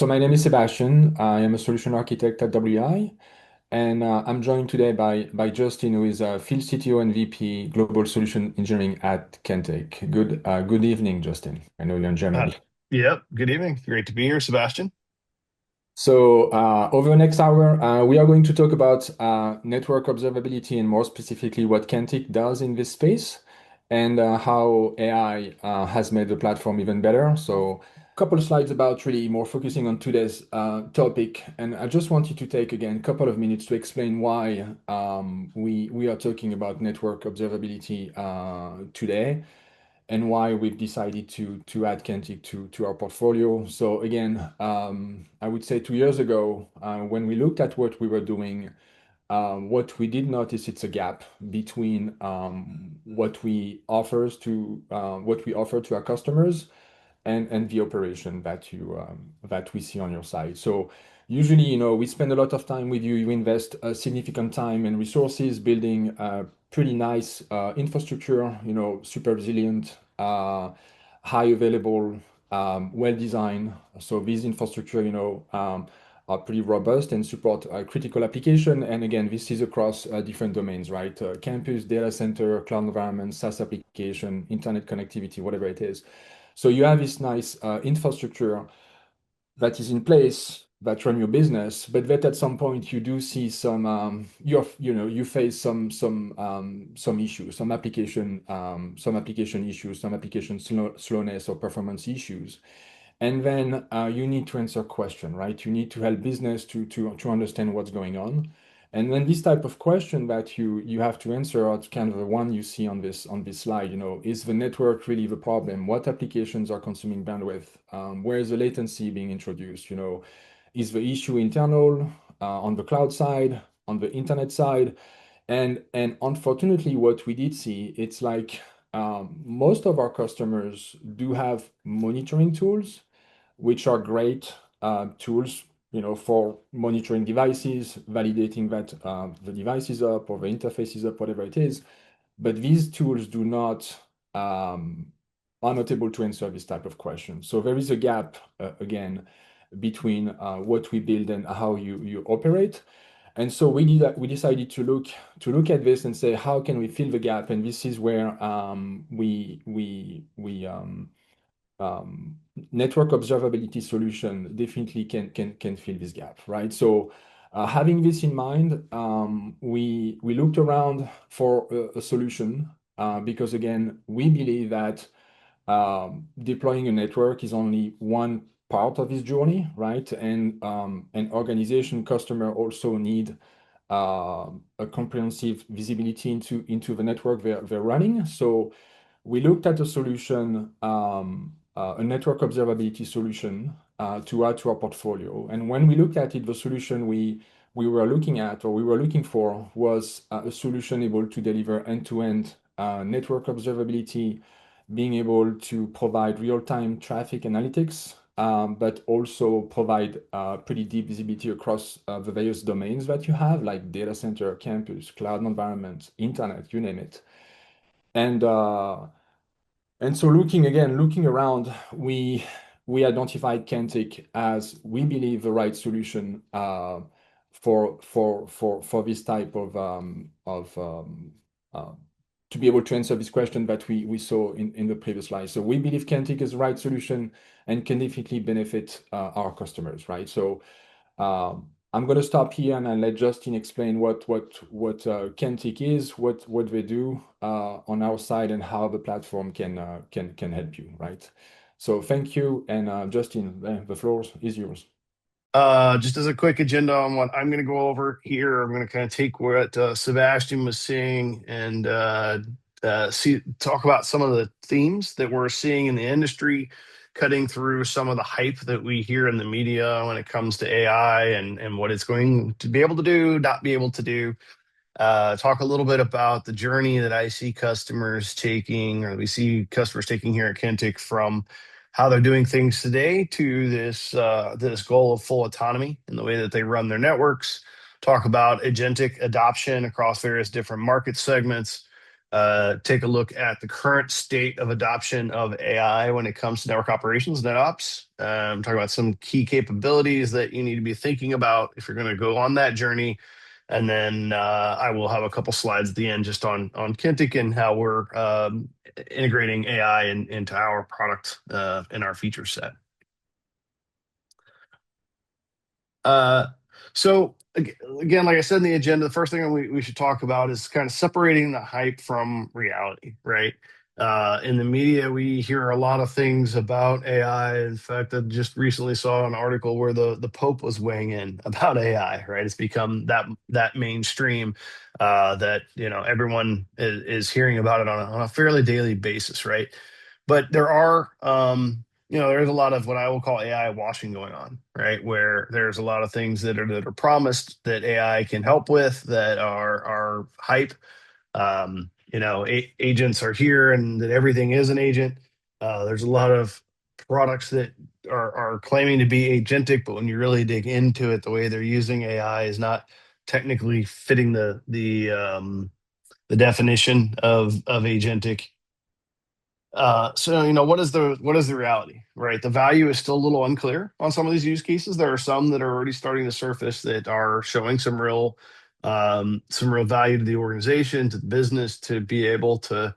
So my name is Sébastien. I am a solution architect at WI, and I'm joined today by Justin, who is a field CTO and VP Global Solution Engineering at Kentik. Good evening, Justin. I know you're in Uh, Germany. yep. Good evening. Great to be here, Sebastian. So over the next hour, we are going to talk about network observability and more specifically what Kentik does in this space and how AI has made the platform even better. So a couple of slides about really more focusing on today's topic. And I just wanted to take again a couple of minutes to explain why we are talking about network observability today and why we've decided to add Kentik to our portfolio. So again, I would say 2 years ago, when we looked at what we were doing, what we did notice it's a gap between what we offer to our customers and the operation that we see on your side. So usually, we spend a lot of time with you. You invest a significant time and resources building a pretty nice infrastructure, super resilient, high available, well designed. So these infrastructure, are pretty robust and support critical application. And again, this is across different domains, right? Campus, data center, cloud environment, SaaS application, internet connectivity, whatever it is. So you have this nice infrastructure that is in place that run your business, but that at some point you do see you face some issues, some application issues, some application slowness or performance issues. And then you need to answer question, right? You need to help business to understand what's going on. And then this type of question that you have to answer are kind of the one you see on this slide. Is the network really the problem? What applications are consuming bandwidth? Where is the latency being introduced? Is the issue internal on the cloud side, on the internet side? And unfortunately, what we did see, it's like most of our customers do have monitoring tools which are great tools, for monitoring devices, validating that the device is up or the interface is up, whatever it is. But these tools um, are not able to answer this type of question. So there is a gap again between what we build and how you operate. And so we decided to look at this and say, how can we fill the gap? And this is where we network observability solution definitely can fill this gap, right? So having this in mind, we looked around for a solution because again, we believe that deploying a network is only one part of this journey, right? And an organization customer also need a comprehensive visibility into the network they're running. So we looked at a solution, a network observability solution to add to our portfolio. And when we looked at it, the solution we were looking at or we were looking for was a solution able to deliver end-to-end network observability, being able to provide real-time traffic analytics, but also provide pretty deep visibility across the various domains that you have, like data center, campus, cloud environment, internet, you name it. And uh, and so looking around, we identified Kentik as we believe the right solution for this type of uh, to be able to answer this question that we saw in the previous slide. So we believe Kentik is the right solution and can definitely benefit our customers, right? So I'm going to stop here and I'll let Justin explain what Kentik is, what they do on our side, and how the platform can help you, right? So thank you, and Justin, the floor is yours. Just as a quick agenda on what I'm going to go over here, I'm going to kind of take what Sebastian was saying and talk about some of the themes that we're seeing in the industry, cutting through some of the hype that we hear in the media when it comes to AI and what it's going to be able to do, not be able to do. Talk a little bit about the journey that I see customers taking, or we see customers taking here at Kentik, from how they're doing things today to this goal of full autonomy in the way that they run their networks. Talk about agentic adoption across various different market segments. take a look at the current state of adoption of AI when it comes to network operations, NetOps. Talk about some key capabilities that you need to be thinking about if you're going to go on that journey. And then I will have a couple slides at the end just on Kentik and how we're integrating AI into our product and our feature set. Uh, so again, like I said in the agenda, the first thing we should talk about is kind of separating the hype from reality, right? In the media, we hear a lot of things about AI. In fact, I just recently saw an article where the Pope was weighing in about AI, right? It's become that mainstream that everyone is hearing about it on a fairly daily basis, right? But there are there's a lot of what I will call AI washing going on, right? Where there's a lot of things that are promised that AI can help with that are hype. Agents are here, and that everything is an agent. There's a lot of products that are claiming to be agentic, but when you really dig into it, the way they're using AI is not technically fitting the definition of agentic. So what is the reality, right? The value is still a little unclear on some of these use cases. There are some that are already starting to surface that are showing some real value to the organization, to the business, to be able to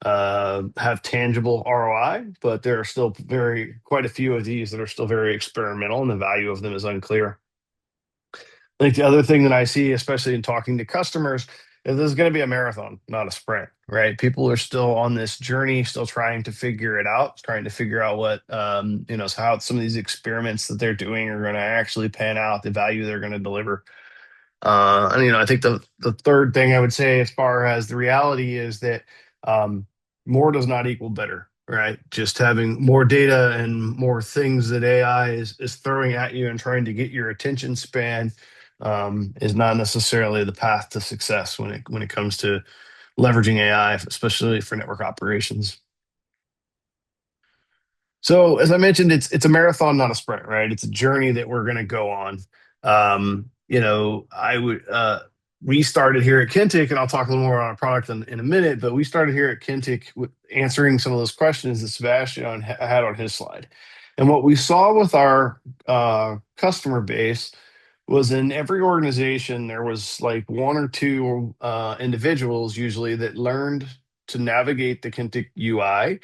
have tangible ROI. But there are still quite a few of these that are still very experimental, and the value of them is unclear. I think the other thing that I see, especially in talking to customers, is this is going to be a marathon, not a sprint, right? People are still on this journey, still trying to figure it out, trying to figure out what, how some of these experiments that they're doing are going to actually pan out, the value they're going to deliver. And I think the third thing I would say, as far as the reality, is that more does not equal better, right? Just having more data and more things that AI is throwing at you and trying to get your attention span is not necessarily the path to success when it comes to leveraging AI, especially for network operations. So as I mentioned, it's a marathon, not a sprint, right? It's a journey that we're going to go on. I would we started here at Kentik, and I'll talk a little more on our product in a minute. But we started here at Kentik with answering some of those questions that Sébastien had on his slide. And what we saw with our customer base was, in every organization there was like one or two individuals usually that learned to navigate the Kentik UI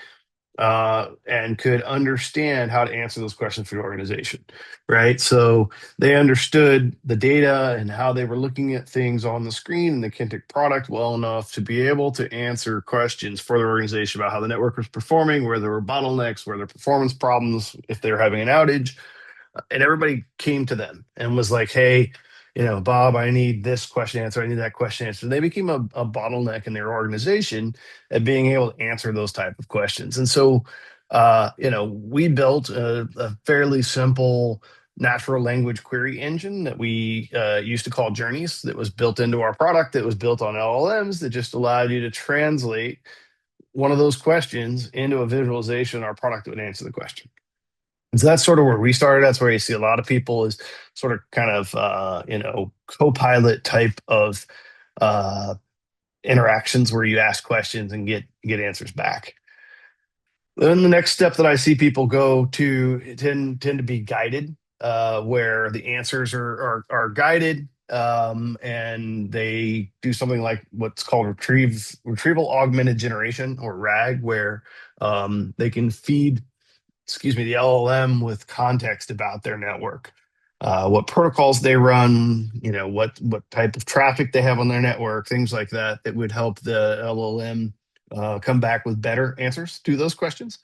and could understand how to answer those questions for your organization, right? So they understood the data and how they were looking at things on the screen in the Kentik product well enough to be able to answer questions for their organization about how the network was performing, where there were bottlenecks, where there were performance problems, if they were having an outage. And everybody came to them and was like, hey, Bob, I need this question answer, I need that question answer. And they became a bottleneck in their organization at being able to answer those type of questions. And so we built a fairly simple natural language query engine that we used to call Journeys, that was built into our product, that was built on LLMs, that just allowed you to translate one of those questions into a visualization, our product that would answer the question. And so that's sort of where we started. That's where you see a lot of people, is sort of kind of co-pilot type of uh, interactions where you ask questions and get answers back. Then the next step that I see people go to tend to be guided, where the answers are guided, and they do something like what's called retrieval augmented generation, or RAG, where they can feed, the LLM with context about their network, what protocols they run, what type of traffic they have on their network, things like that, that would help the LLM come back with better answers to those questions.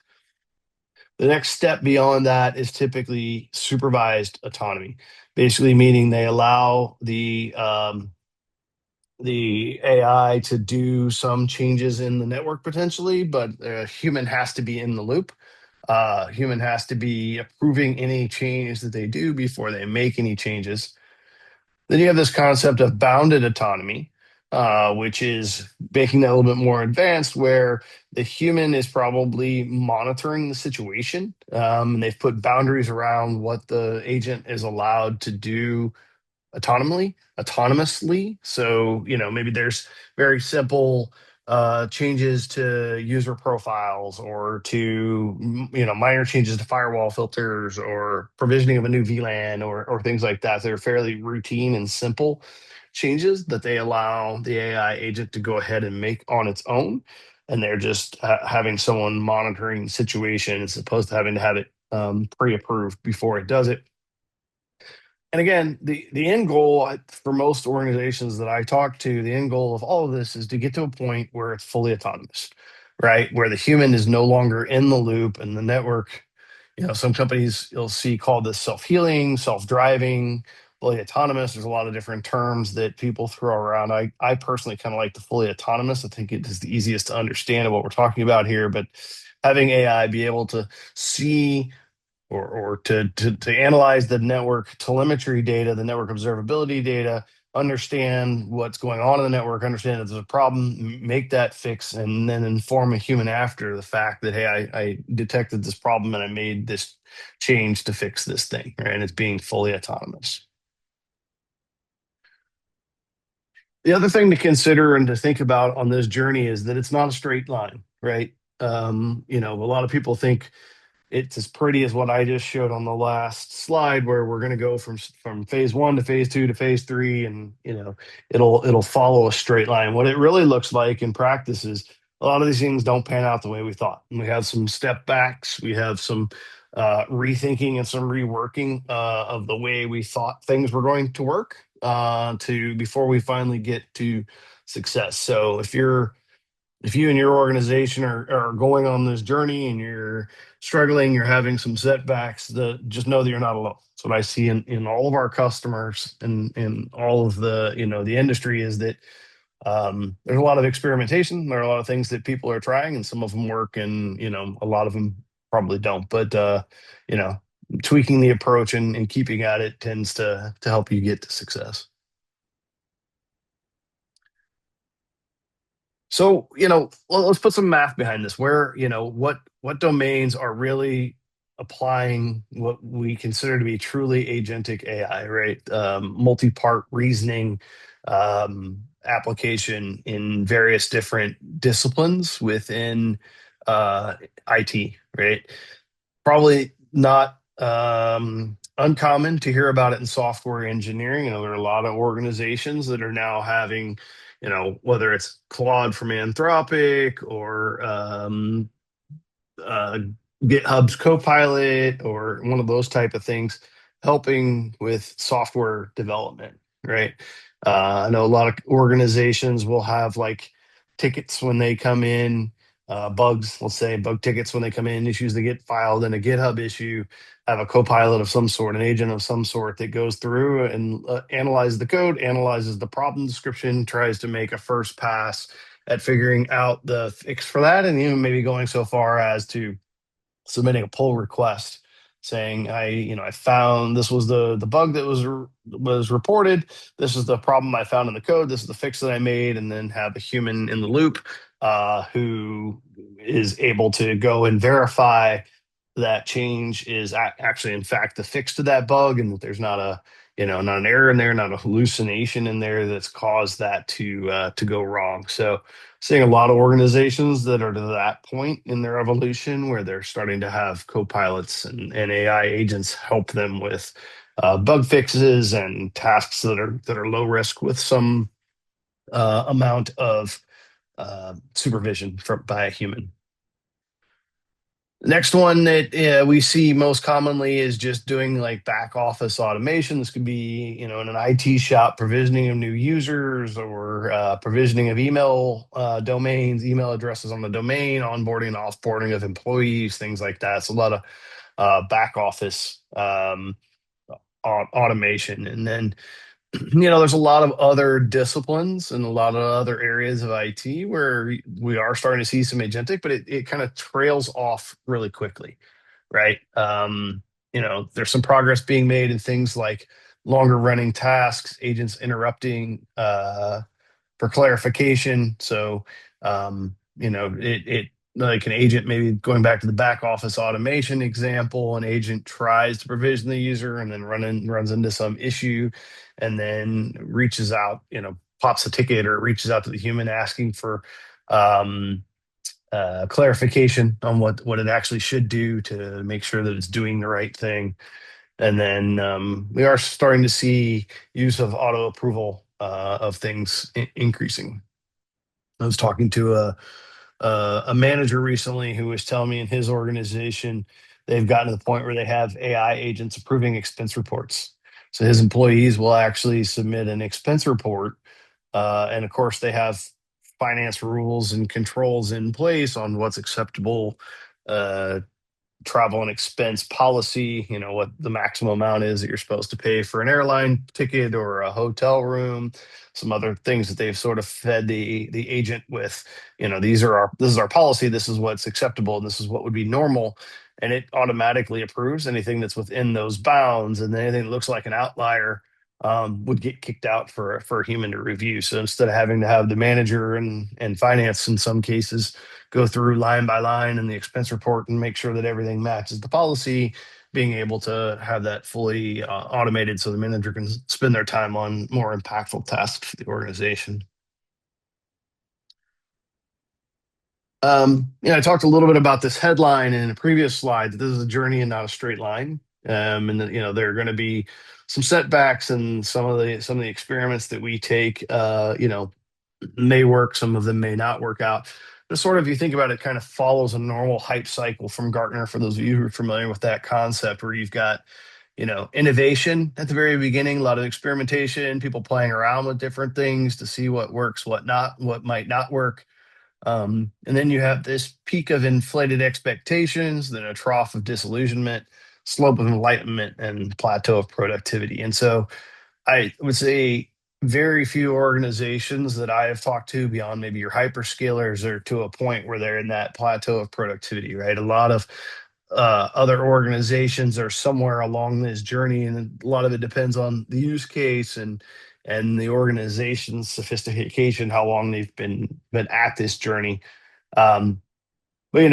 The next step beyond that is typically supervised autonomy, basically meaning they allow the AI to do some changes in the network potentially, but a human has to be in the loop. Human has to be approving any change that they do before they make any changes. Then you have this concept of bounded autonomy, which is making that a little bit more advanced, where the human is probably monitoring the situation. And they've put boundaries around what the agent is allowed to do autonomously. So, maybe there's very simple changes to user profiles or to minor changes to firewall filters or provisioning of a new VLAN or things like that. They're fairly routine and simple changes that they allow the AI agent to go ahead and make on its own. And they're just having someone monitoring the situation as opposed to having to have it pre-approved before it does it. And again, the end goal for most organizations that I talk to, the end goal of all of this is to get to a point where it's fully autonomous, right? Where the human is no longer in the loop and the network, some companies you'll see called this self-healing, self-driving, fully autonomous. There's a lot of different terms that people throw around. I personally kind of like the fully autonomous. I think it is the easiest to understand what we're talking about here, but having AI be able to see or to analyze the network telemetry data, the network observability data, understand what's going on in the network, understand if there's a problem, make that fix, and then inform a human after the fact that, hey, I detected this problem and I made this change to fix this thing, right? And it's being fully autonomous. The other thing to consider and to think about on this journey is that it's not a straight line, right? A lot of people think it's as pretty as what I just showed on the last slide, where we're going to go from phase one to phase two to phase three, and it'll follow a straight line. What it really looks like in practice is a lot of these things don't pan out the way we thought. And we have some step backs, we have some rethinking and some reworking of the way we thought things were going to work to before we finally get to success. So if you and your organization are going on this journey and you're struggling, you're having some setbacks, just know that you're not alone. So what I see in all of our customers and in all of the industry is that there's a lot of experimentation. There are a lot of things that people are trying, and some of them work, and a lot of them probably don't. But you know, tweaking the approach and keeping at it tends to help you get to success. So, let's put some math behind this. Where, what domains are really applying what we consider to be truly agentic AI, right? Multi-part reasoning application in various different disciplines within IT, right? Probably not uncommon to hear about it in software engineering. There are a lot of organizations that are now having, whether it's Claude from Anthropic or uh, GitHub's Copilot or one of those type of things, helping with software development, right? I know a lot of organizations will have like tickets when they come in, bugs, let's say bug tickets when they come in, issues that get filed in a GitHub issue, have a copilot of some sort, an agent of some sort that goes through and analyzes the code, analyzes the problem description, tries to make a first pass at figuring out the fix for that, and even maybe going so far as to submitting a pull request saying, I found this was the bug that was reported. This is the problem I found in the code. This is the fix that I made, and then have a human in the loop who is able to go and verify that change is actually in fact the fix to that bug, and that there's not a not an error in there, not a hallucination in there that's caused that to go wrong. So seeing a lot of organizations that are to that point in their evolution where they're starting to have co-pilots and AI agents help them with bug fixes and tasks that are low risk with some amount of supervision by a human. Next one that we see most commonly is just doing like back office automation. This could be, in an IT shop, provisioning of new users or provisioning of email domains, email addresses on the domain, onboarding and offboarding of employees, things like that. So a lot of back office automation. And then there's a lot of other disciplines and a lot of other areas of IT where we are starting to see some agentic, but it kind of trails off really quickly, right? There's some progress being made in things like longer running tasks, agents interrupting for clarification. So, it like an agent, maybe going back to the back office automation example, an agent tries to provision the user and then runs into some issue and then reaches out, pops a ticket or reaches out to the human asking for um, clarification on what it actually should do to make sure that it's doing the right thing. And then we are starting to see use of auto approval of things increasing. I was talking to a manager recently who was telling me in his organization they've gotten to the point where they have AI agents approving expense reports. So his employees will actually submit an expense report, and of course they have finance rules and controls in place on what's acceptable uh, travel and expense policy, what the maximum amount is that you're supposed to pay for an airline ticket or a hotel room, some other things that they've sort of fed the agent with. This is our policy, this is what's acceptable, and this is what would be normal. And it automatically approves anything that's within those bounds, and anything that looks like an outlier would get kicked out for a human to review. So instead of having to have the manager and finance in some cases go through line by line in the expense report and make sure that everything matches the policy, being able to have that fully automated so the manager can spend their time on more impactful tasks for the organization. I talked a little bit about this headline in a previous slide, that this is a journey and not a straight line. And that, there are going to be some setbacks, and some of the experiments that we take, may work, some of them may not work out. But sort of, if you think about it, kind of follows a normal hype cycle from Gartner, for those of you who are familiar with that concept, where you've got, innovation at the very beginning, a lot of experimentation, people playing around with different things to see what works, what might not work. And then you have this peak of inflated expectations, then a trough of disillusionment, slope of enlightenment, and plateau of productivity. And so I would say very few organizations that I have talked to beyond maybe your hyperscalers are to a point where they're in that plateau of productivity, right? A lot of other organizations are somewhere along this journey, and a lot of it depends on the use case and the organization's sophistication, how long they've been at this journey. Um, but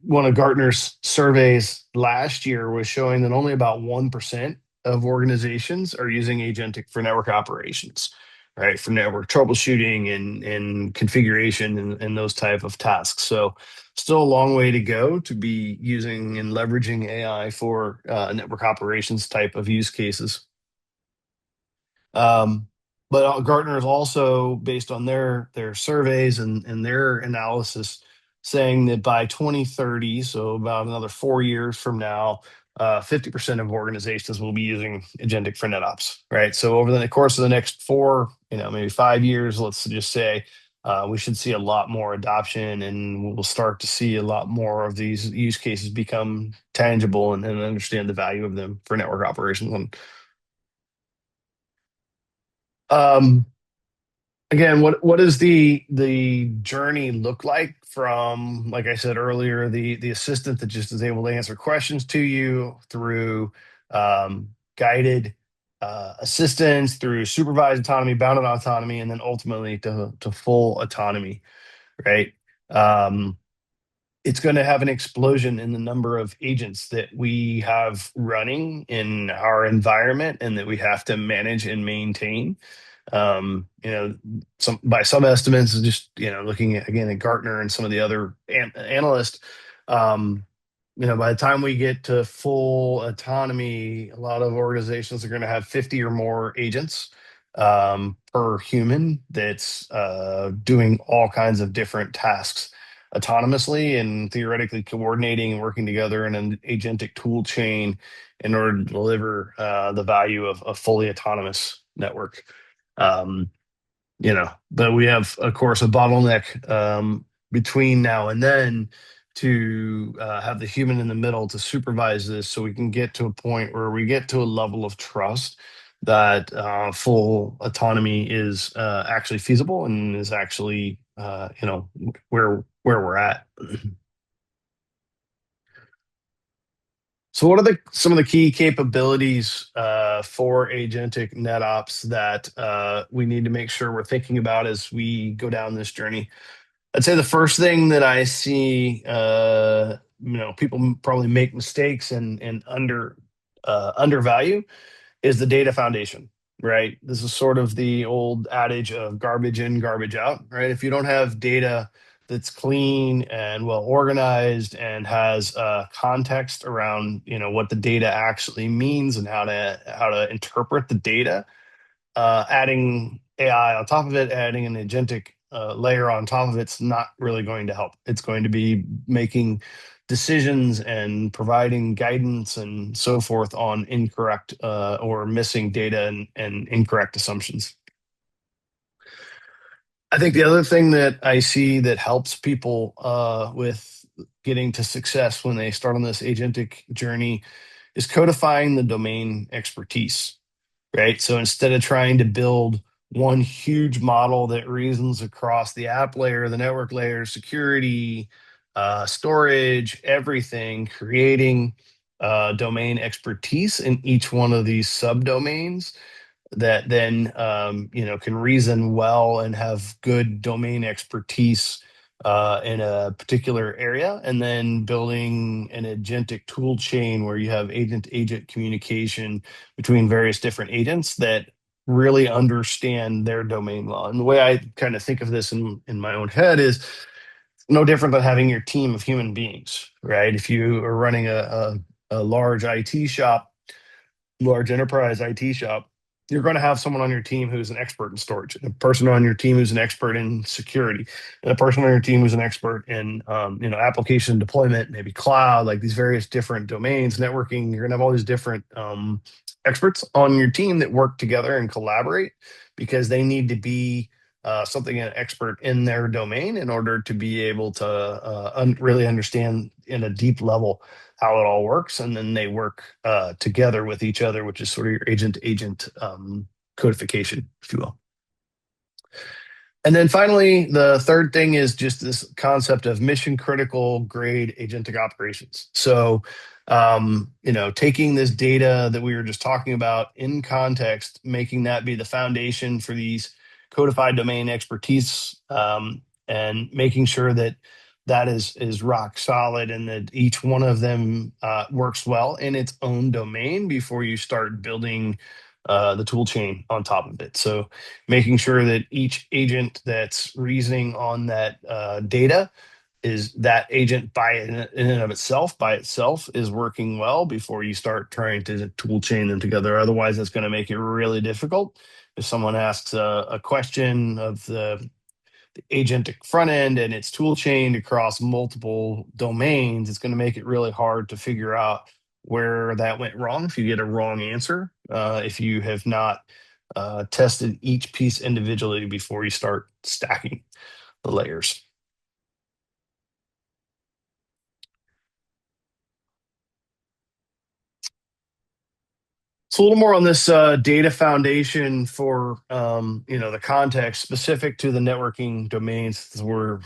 one of Gartner's surveys last year was showing that only about 1% of organizations are using agentic for network operations, right? For network troubleshooting and configuration and those type of tasks. So still a long way to go to be using and leveraging AI for network operations type of use cases. Um, but Gartner is also, based on their surveys and their analysis, saying that by 2030, so about another 4 years from now, 50% of organizations will be using agentic for NetOps, right? So over the course of the next four, maybe 5 years, let's just say, we should see a lot more adoption, and we'll start to see a lot more of these use cases become tangible and understand the value of them for network operations. And um, again, what does the journey look like from, like I said earlier, the assistant that just is able to answer questions to you, through guided assistance, through supervised autonomy, bounded autonomy, and then ultimately to full autonomy, right? Um, it's going to have an explosion in the number of agents that we have running in our environment and that we have to manage and maintain. By some estimates, just looking at, again, at Gartner and some of the other analysts, um, by the time we get to full autonomy, a lot of organizations are going to have 50 or more agents per human that's doing all kinds of different tasks autonomously and theoretically coordinating and working together in an agentic tool chain in order to deliver the value of a fully autonomous network. Um, but we have, of course, a bottleneck between now and then to have the human in the middle to supervise this, so we can get to a point where we get to a level of trust that full autonomy is actually feasible and is actually, where we're at. So, what are some of the key capabilities for agentic NetOps that we need to make sure we're thinking about as we go down this journey? I'd say the first thing that I see, people probably make mistakes and undervalue, is the data foundation. right? This is sort of the old adage of garbage in, garbage out, right? If you don't have data that's clean and well organized and has context around, what the data actually means and how to interpret the data, adding AI on top of it, adding an agentic layer on top of it's not really going to help. It's going to be making decisions and providing guidance and so forth on incorrect or missing data and incorrect assumptions. I think the other thing that I see that helps people with getting to success when they start on this agentic journey is codifying the domain expertise, right? So instead of trying to build one huge model that reasons across the app layer, the network layer, security, storage, everything, creating domain expertise in each one of these subdomains that then can reason well and have good domain expertise in a particular area, and then building an agentic tool chain where you have agent to agent communication between various different agents that really understand their domain law. And the way I kind of think of this in my own head is no different than having your team of human beings, right? If you are running a large IT shop, large enterprise IT shop, you're going to have someone on your team who's an expert in storage, a person on your team who's an expert in security, and a person on your team who's an expert in application deployment, maybe cloud, like these various different domains, networking. You're going to have all these different experts on your team that work together and collaborate because they need to be something an expert in their domain in order to be able to really understand in a deep level how it all works, and then they work together with each other, which is sort of your agent to agent codification, if you will. And then finally, the third thing is just this concept of mission critical grade agentic operations. So, taking this data that we were just talking about in context, making that be the foundation for these codified domain expertise, and making sure that that is rock solid and that each one of them works well in its own domain before you start building the tool chain on top of it. So making sure that each agent that's reasoning on that data is that agent in and of itself by itself is working well before you start trying to tool chain them together. Otherwise, that's going to make it really difficult. If someone asks a question of the agentic front end and it's tool chained across multiple domains, it's going to make it really hard to figure out where that went wrong if you get a wrong answer, if you have not tested each piece individually before you start stacking the layers. So a little more on this data foundation for the context specific to the networking domains we're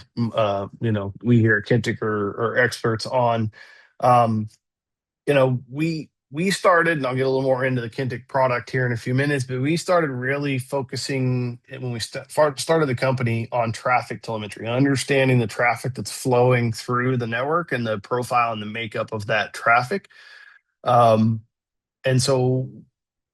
we here at Kentik are experts on. Um, we started, and I'll get a little more into the Kentik product here in a few minutes, but we started really focusing when we started the company on traffic telemetry, understanding the traffic that's flowing through the network and the profile and the makeup of that traffic. Um, and so,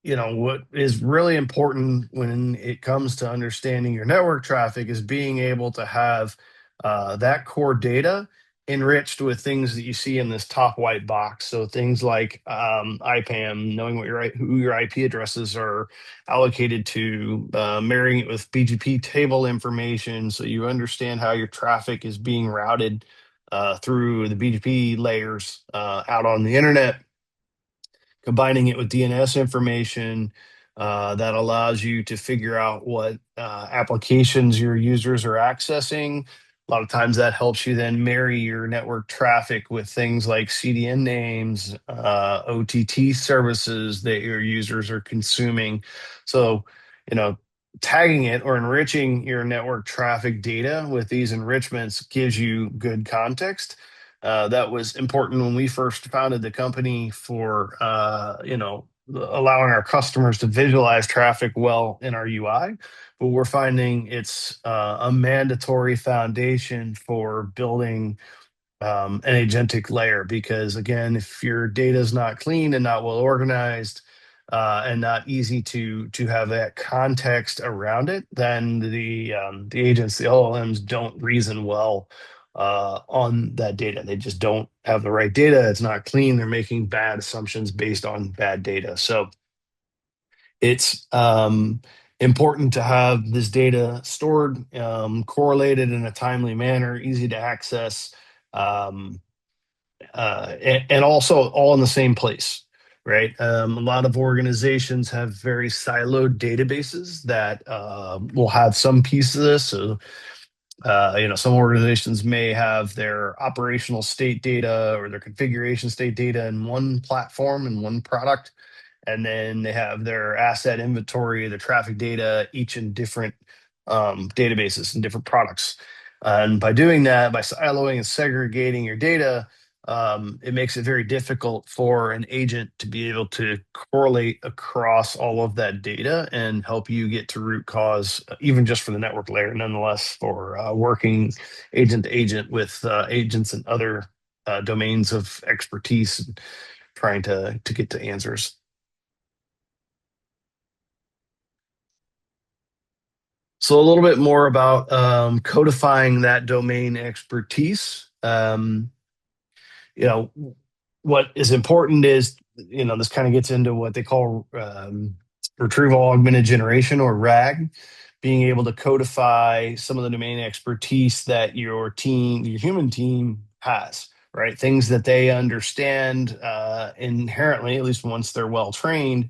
what is really important when it comes to understanding your network traffic is being able to have that core data enriched with things that you see in this top white box. So things like IPAM, knowing who your IP addresses are allocated to, marrying it with BGP table information, so you understand how your traffic is being routed through the BGP layers out on the internet, combining it with DNS information that allows you to figure out what applications your users are accessing. A lot of times that helps you then marry your network traffic with things like CDN names, OTT services that your users are consuming. So, you know, tagging it or enriching your network traffic data with these enrichments gives you good context. That was important when we first founded the company for allowing our customers to visualize traffic well in our UI. But we're finding it's a mandatory foundation for building an agentic layer, because again, if your data is not clean and not well organized, and not easy to have that context around it, then the agents, the LLMs, don't reason well on that data. They just don't have the right data. It's not clean. They're making bad assumptions based on bad data. So it's important to have this data stored, correlated in a timely manner, easy to access, um, and also all in the same place, right? A lot of organizations have very siloed databases that will have some piece of this. So, some organizations may have their operational state data or their configuration state data in one platform and one product, and then they have their asset inventory, the traffic data, each in different databases and different products. And by doing that, by siloing and segregating your data, it makes it very difficult for an agent to be able to correlate across all of that data and help you get to root cause, even just for the network layer, nonetheless, for working agent to agent with agents and other domains of expertise, and trying to get to answers. So a little bit more about codifying that domain expertise. You know, what is important is, this kind of gets into what they call retrieval augmented generation, or RAG, being able to codify some of the domain expertise that your team, your human team has, right? Things that they understand inherently, at least once they're well trained,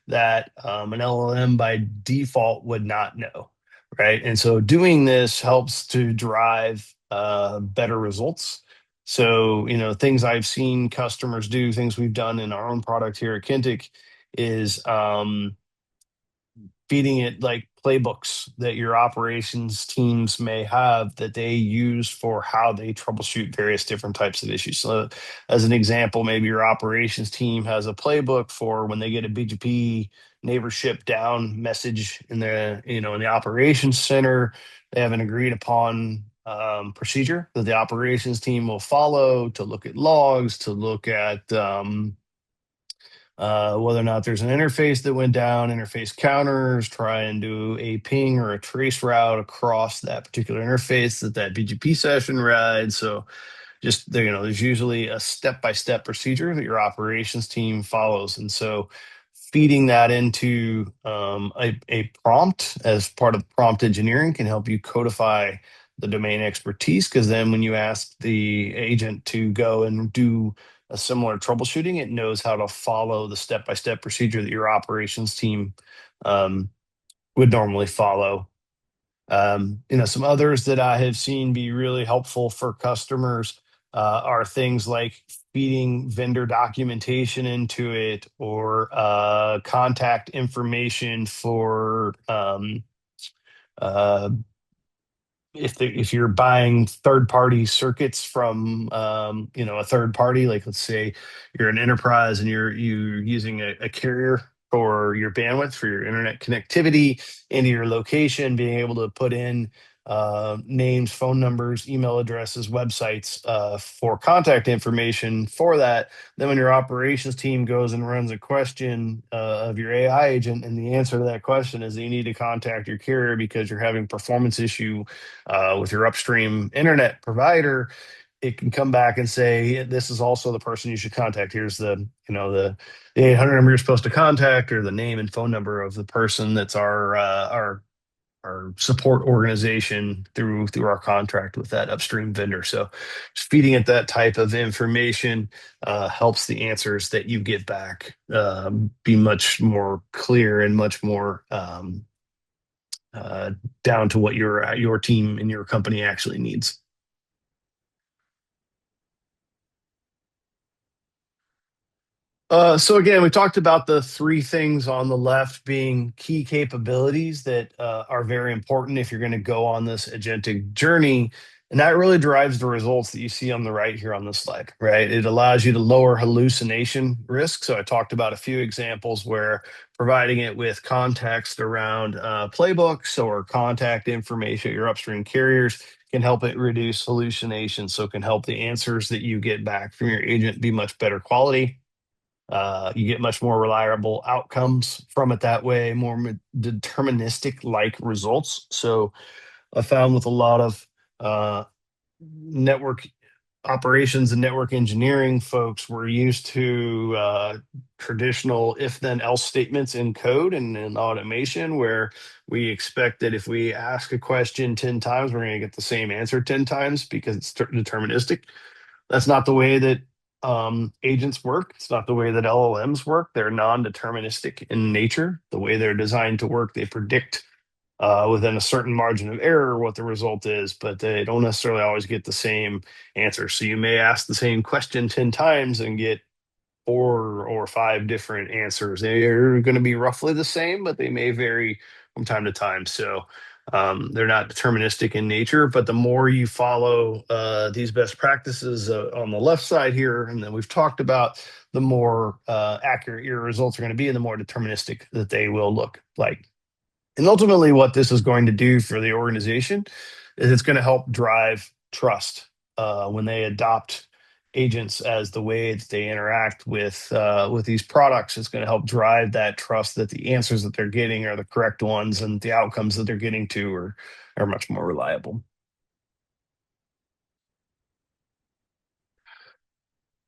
that an LLM by default would not know, right? And so doing this helps to drive better results. So, things I've seen customers do, things we've done in our own product here at Kentik, is feeding it like playbooks that your operations teams may have that they use for how they troubleshoot various different types of issues. So, as an example, maybe your operations team has a playbook for when they get a BGP neighborship down message in the operations center. They have an agreed upon procedure that the operations team will follow to look at logs, to look at whether or not there's an interface that went down, interface counters, try and do a ping or a trace route across that particular interface that BGP session rides. So just there, there's usually a step-by-step procedure that your operations team follows. And so feeding that into a prompt as part of prompt engineering can help you codify the domain expertise, because then when you ask the agent to go and do a similar troubleshooting, it knows how to follow the step-by-step procedure that your operations team um, would normally follow. Some others that I have seen be really helpful for customers are things like feeding vendor documentation into it, or contact information for uh, if you're buying third party circuits from a third party, like let's say you're an enterprise and you're using a carrier for your bandwidth for your internet connectivity into your location, being able to put in names, phone numbers, email addresses, websites for contact information for that. Then when your operations team goes and runs a question of your AI agent, and the answer to that question is that you need to contact your carrier because you're having performance issue with your upstream internet provider, it can come back and say, this is also the person you should contact. Here's the 800 number you're supposed to contact, or the name and phone number of the person that's our support organization through our contract with that upstream vendor. So just feeding it that type of information helps the answers that you get back be much more clear and much more uh, down to what your team and your company actually needs. So again, we talked about the three things on the left being key capabilities that are very important if you're going to go on this agentic journey. And that really drives the results that you see on the right here on the slide, right? It allows you to lower hallucination risk. So I talked about a few examples where providing it with context around playbooks or contact information, your upstream carriers, can help it reduce hallucination. So it can help the answers that you get back from your agent be much better quality. You get much more reliable outcomes from it that way, more deterministic like results. So I found with a lot of network operations and network engineering folks, were used to traditional if then else statements in code and in automation, where we expect that if we ask a question 10 times, we're going to get the same answer 10 times because it's deterministic. That's not the way that agents work. It's not the way that LLMs work. They're non-deterministic in nature. The way they're designed to work, they predict within a certain margin of error what the result is, but they don't necessarily always get the same answer. So you may ask the same question 10 times and get 4 or 5 different answers. They're going to be roughly the same, but they may vary from time to time. So they're not deterministic in nature, but the more you follow these best practices on the left side here, and then we've talked about, the more accurate your results are going to be and the more deterministic that they will look like. And ultimately, what this is going to do for the organization is it's going to help drive trust when they adopt agents as the way that they interact with these products. It's going to help drive that trust that the answers that they're getting are the correct ones and the outcomes that they're getting to are much more reliable.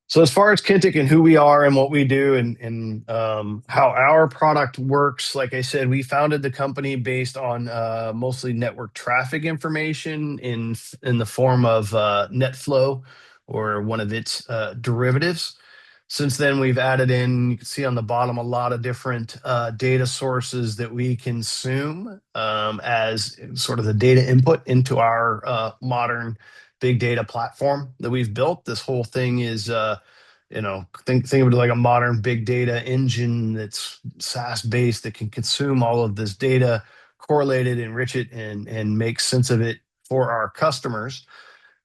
So as far as Kentik and who we are and what we do and how our product works, like I said, we founded the company based on mostly network traffic information in the form of NetFlow or one of its derivatives. Since then, we've added in, you can see on the bottom, a lot of different data sources that we consume as sort of the data input into our modern big data platform that we've built. This whole thing is, think of it like a modern big data engine that's SaaS based that can consume all of this data, correlate it, enrich it, and make sense of it for our customers.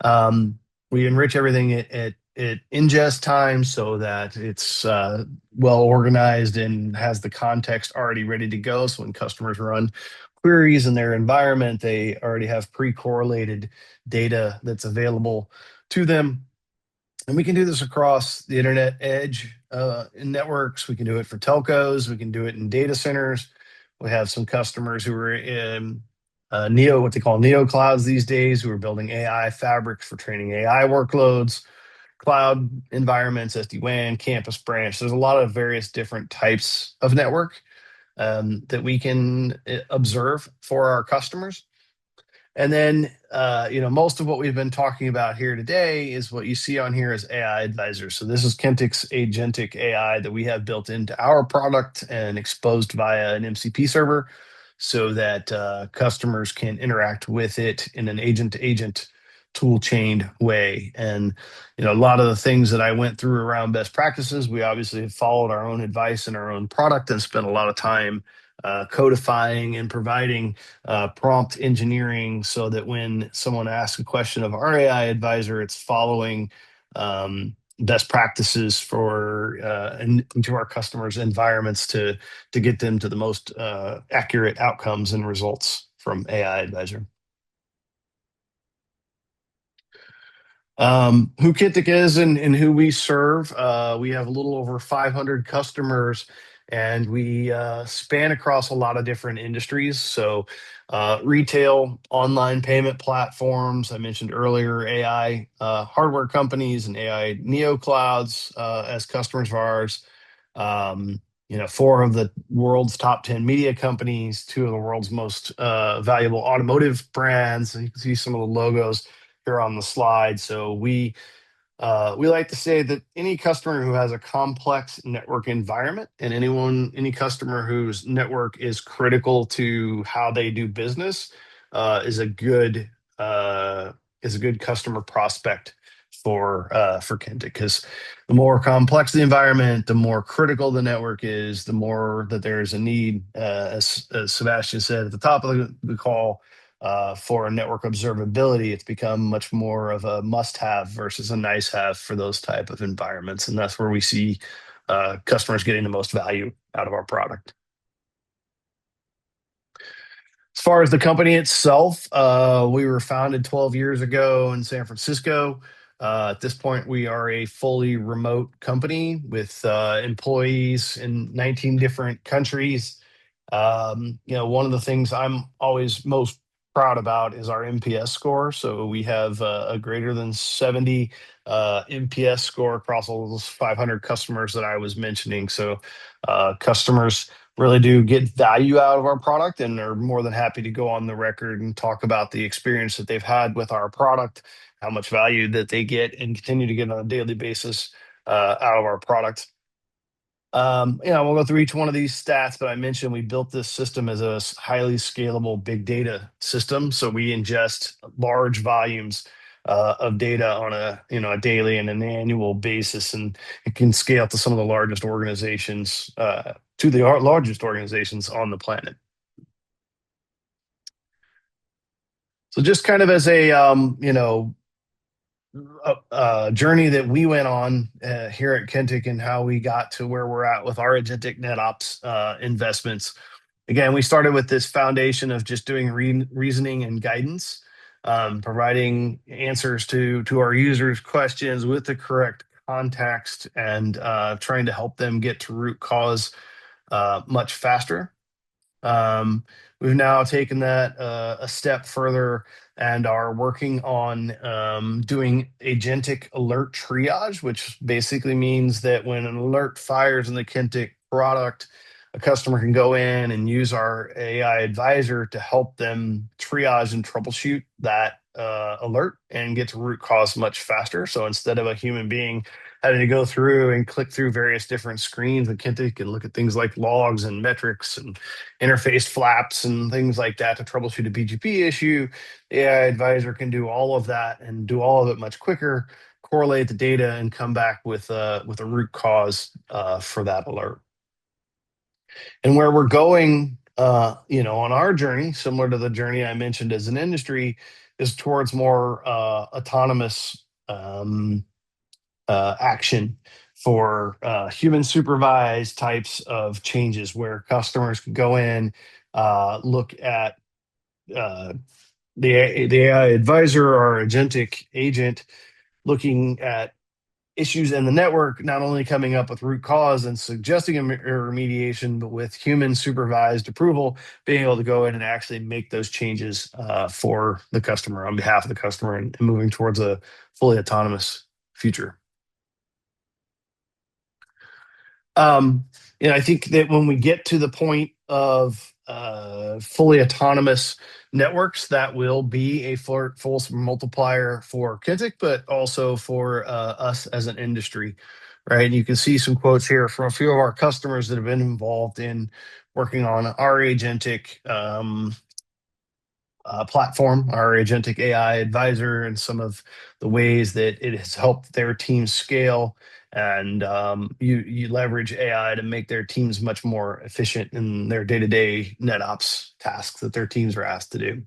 We enrich everything at ingest time so that it's well organized and has the context already ready to go. So when customers run queries in their environment, they already have pre-correlated data that's available to them. And we can do this across the internet edge in networks. We can do it for telcos. We can do it in data centers. We have some customers who are in what they call neo clouds these days, who are building AI fabrics for training AI workloads, cloud environments, SD-WAN, campus branch. There's a lot of various different types of network that we can observe for our customers. And then, most of what we've been talking about here today is what you see on here as AI Advisor. So this is Kentik's agentic AI that we have built into our product and exposed via an MCP server so that customers can interact with it in an agent-to-agent tool chained way. And, a lot of the things that I went through around best practices, we obviously have followed our own advice in our own product and spent a lot of time codifying and providing prompt engineering so that when someone asks a question of our AI advisor, it's following best practices for into our customers' environments to get them to the most accurate outcomes and results from AI advisor. Who Kentik is and who we serve. We have a little over 500 customers, and we span across a lot of different industries. So, retail, online payment platforms. I mentioned earlier AI hardware companies and AI neo clouds as customers of ours. 4 of the world's top 10 media companies, 2 of the world's most valuable automotive brands. You can see some of the logos here on the slide. So we like to say that any customer who has a complex network environment and any customer whose network is critical to how they do business is a good customer prospect for Kentik, because the more complex the environment, the more critical the network is, the more that there's a need, as Sébastien said at the top of the call, for a network observability. It's become much more of a must-have versus a nice-have for those type of environments, and that's where we see customers getting the most value out of our product. As far as the company itself, we were founded 12 years ago in San Francisco. At this point, we are a fully remote company with employees in 19 different countries. One of the things I'm always most proud about is our NPS score. So we have a greater than 70 NPS score across all those 500 customers that I was mentioning. So customers really do get value out of our product and are more than happy to go on the record and talk about the experience that they've had with our product, how much value that they get and continue to get on a daily basis out of our product. We'll go through each one of these stats, but I mentioned we built this system as a highly scalable big data system. So we ingest large volumes of data on a daily and an annual basis, and it can scale to some of the largest organizations, largest organizations on the planet. So just kind of as a journey that we went on here at Kentik and how we got to where we're at with our agentic NetOps investments. Again, we started with this foundation of just doing reasoning and guidance, providing answers to our users' questions with the correct context, and trying to help them get to root cause much faster. We've now taken that a step further and are working on doing agentic alert triage, which basically means that when an alert fires in the Kentik product, a customer can go in and use our AI advisor to help them triage and troubleshoot that alert and get to root cause much faster. So instead of a human being having to go through and click through various different screens, the Kentik can look at things like logs and metrics and interface flaps and things like that to troubleshoot a BGP issue. The AI advisor can do all of that and do all of it much quicker, correlate the data, and come back with a root cause for that alert. And where we're going, on our journey, similar to the journey I mentioned as an industry, is towards more autonomous action for human supervised types of changes where customers can go in, look at the AI advisor or agentic agent looking at issues in the network, not only coming up with root cause and suggesting a remediation, but with human supervised approval, being able to go in and actually make those changes for the customer on behalf of the customer and moving towards a fully autonomous future. I think that when we get to the point of fully autonomous networks, that will be a force multiplier for Kentik, but also for us as an industry, right? And you can see some quotes here from a few of our customers that have been involved in working on our agentic platform, our agentic AI advisor, and some of the ways that it has helped their team scale. And you leverage AI to make their teams much more efficient in their day-to-day NetOps tasks that their teams are asked to do.